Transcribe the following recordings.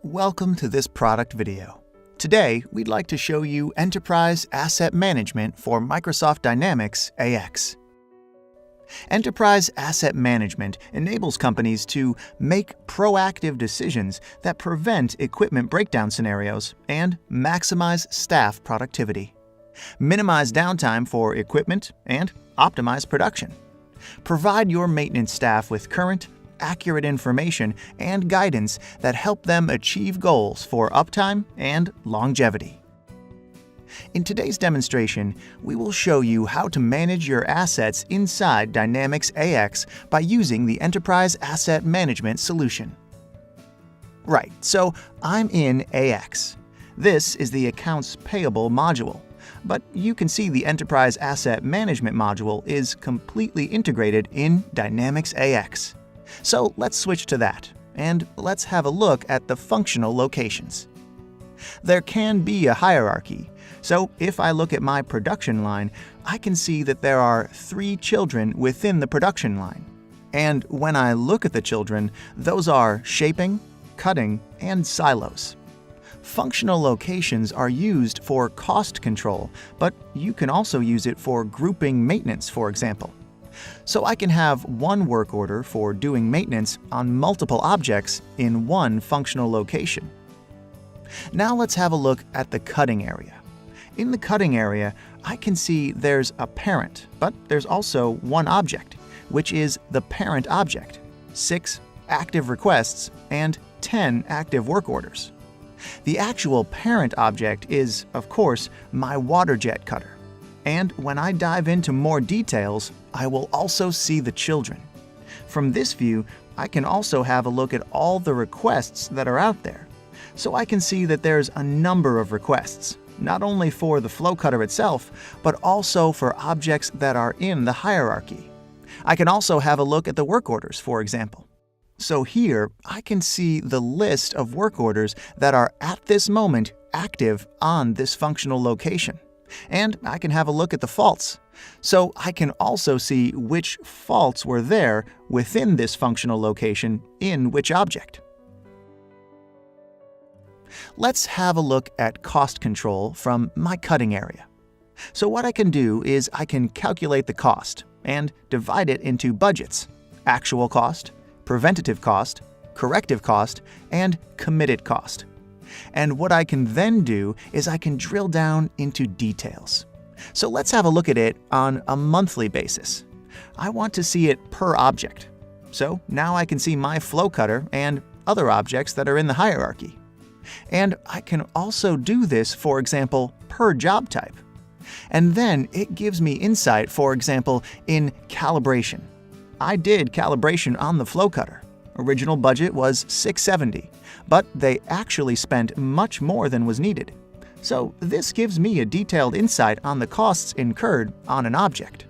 Welcome to this product video. Today, we'd like to show you Enterprise Asset Management for Microsoft Dynamics AX. Enterprise Asset Management enables companies to make proactive decisions that prevent equipment breakdown scenarios and maximize staff productivity, minimize downtime for equipment, and optimize production. Provide your maintenance staff with current, accurate information and guidance that help them achieve goals for uptime and longevity. In today's demonstration, we will show you how to manage your assets inside Dynamics AX by using the Enterprise Asset Management solution. Right, so I'm in AX. This is the Accounts Payable module, but you can see the Enterprise Asset Management module is completely integrated in Dynamics AX. So let's switch to that, and let's have a look at the functional locations. There can be a hierarchy, so if I look at my production line, I can see that there are 3 children within the production line. And when I look at the children, those are shaping, cutting, and silos. Functional locations are used for cost control, but you can also use it for grouping maintenance, for example. So I can have one work order for doing maintenance on multiple objects in one functional location. Now let's have a look at the cutting area. In the cutting area, I can see there's a parent, but there's also one object, which is the parent object, 6 active requests, and 10 active work orders. The actual parent object is, of course, my water jet cutter. And when I dive into more details, I will also see the children. From this view, I can also have a look at all the requests that are out there. So I can see that there's a number of requests, not only for the flow cutter itself, but also for objects that are in the hierarchy. I can also have a look at the work orders, for example. So here, I can see the list of work orders that are at this moment active on this functional location. And I can have a look at the faults. So I can also see which faults were there within this functional location in which object. Let's have a look at cost control from my cutting area. So what I can do is I can calculate the cost and divide it into budgets: actual cost, preventative cost, corrective cost, and committed cost. And what I can then do is I can drill down into details. So let's have a look at it on a monthly basis. I want to see it per object. So now I can see my flow cutter and other objects that are in the hierarchy. And I can also do this, for example, per job type. And then it gives me insight, for example, in calibration. I did calibration on the flow cutter. Original budget was $670, but they actually spent much more than was needed. So this gives me a detailed insight on the costs incurred on an object.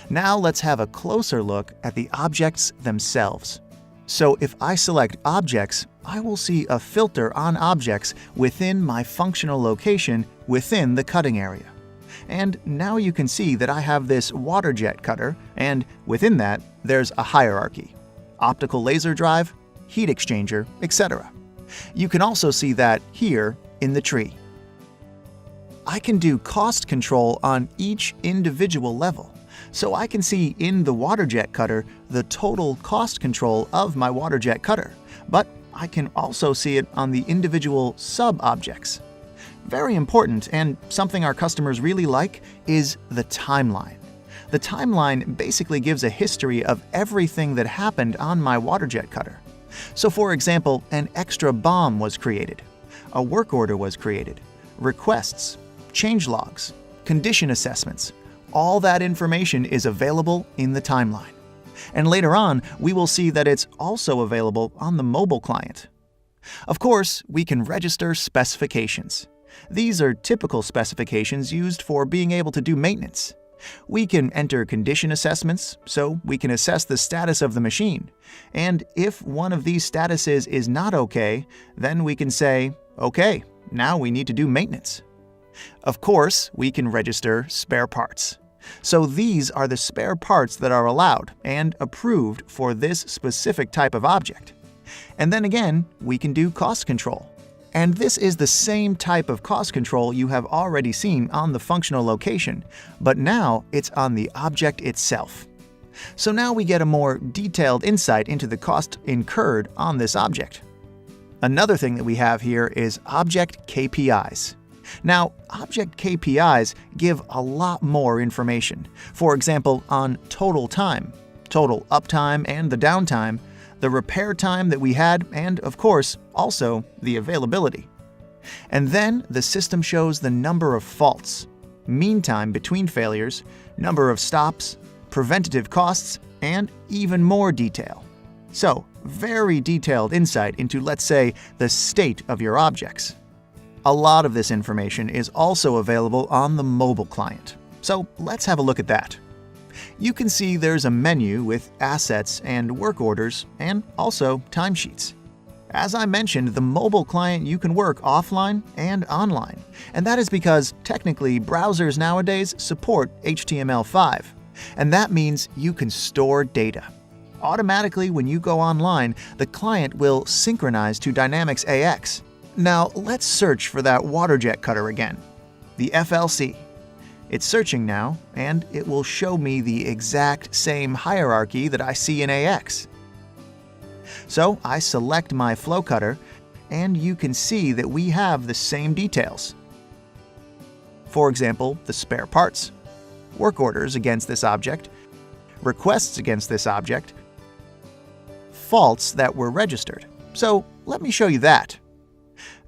Now let's have a closer look at the objects themselves. So if I select Objects, I will see a filter on objects within my functional location within the cutting area. And now you can see that I have this water jet cutter, and within that, there's a hierarchy: optical laser drive, heat exchanger, etc. You can also see that here in the tree. I can do cost control on each individual level, so I can see in the water jet cutter the total cost control of my water jet cutter, but I can also see it on the individual sub-objects. Very important, and something our customers really like, is the timeline. The timeline basically gives a history of everything that happened on my water jet cutter. So for example, an extra BOM was created, a work order was created, requests, change logs, condition assessments. All that information is available in the timeline. And later on, we will see that it's also available on the mobile client. Of course, we can register specifications. These are typical specifications used for being able to do maintenance. We can enter condition assessments, so we can assess the status of the machine. And if one of these statuses is not okay, then we can say, okay, now we need to do maintenance. Of course, we can register spare parts. So these are the spare parts that are allowed and approved for this specific type of object. And then again, we can do cost control. And this is the same type of cost control you have already seen on the functional location, but now it's on the object itself. So now we get a more detailed insight into the cost incurred on this object. Another thing that we have here is object KPIs. Now, object KPIs give a lot more information. For example, on total time, total uptime and the downtime, the repair time that we had, and of course, also the availability. And then the system shows the number of faults, mean time between failures, number of stops, preventative costs, and even more detail. So, very detailed insight into, let's say, the state of your objects. A lot of this information is also available on the mobile client. So let's have a look at that. You can see there's a menu with assets and work orders, and also timesheets. As I mentioned, the mobile client you can work offline and online, and that is because technically browsers nowadays support HTML5, and that means you can store data. Automatically, when you go online, the client will synchronize to Dynamics AX. Now, let's search for that water jet cutter again, the FLC. It's searching now, and it will show me the exact same hierarchy that I see in AX. So I select my flow cutter, and you can see that we have the same details. For example, the spare parts, work orders against this object, requests against this object, faults that were registered. So let me show you that.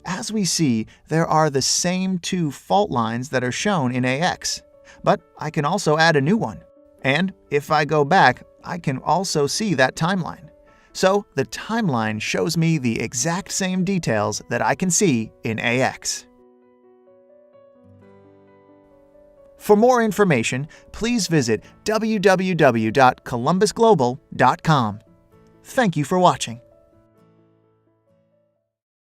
As we see, there are the same two fault lines that are shown in AX, but I can also add a new one. And if I go back, I can also see that timeline. So the timeline shows me the exact same details that I can see in AX. For more information, please visit www.columbusglobal.com. Thank you for watching.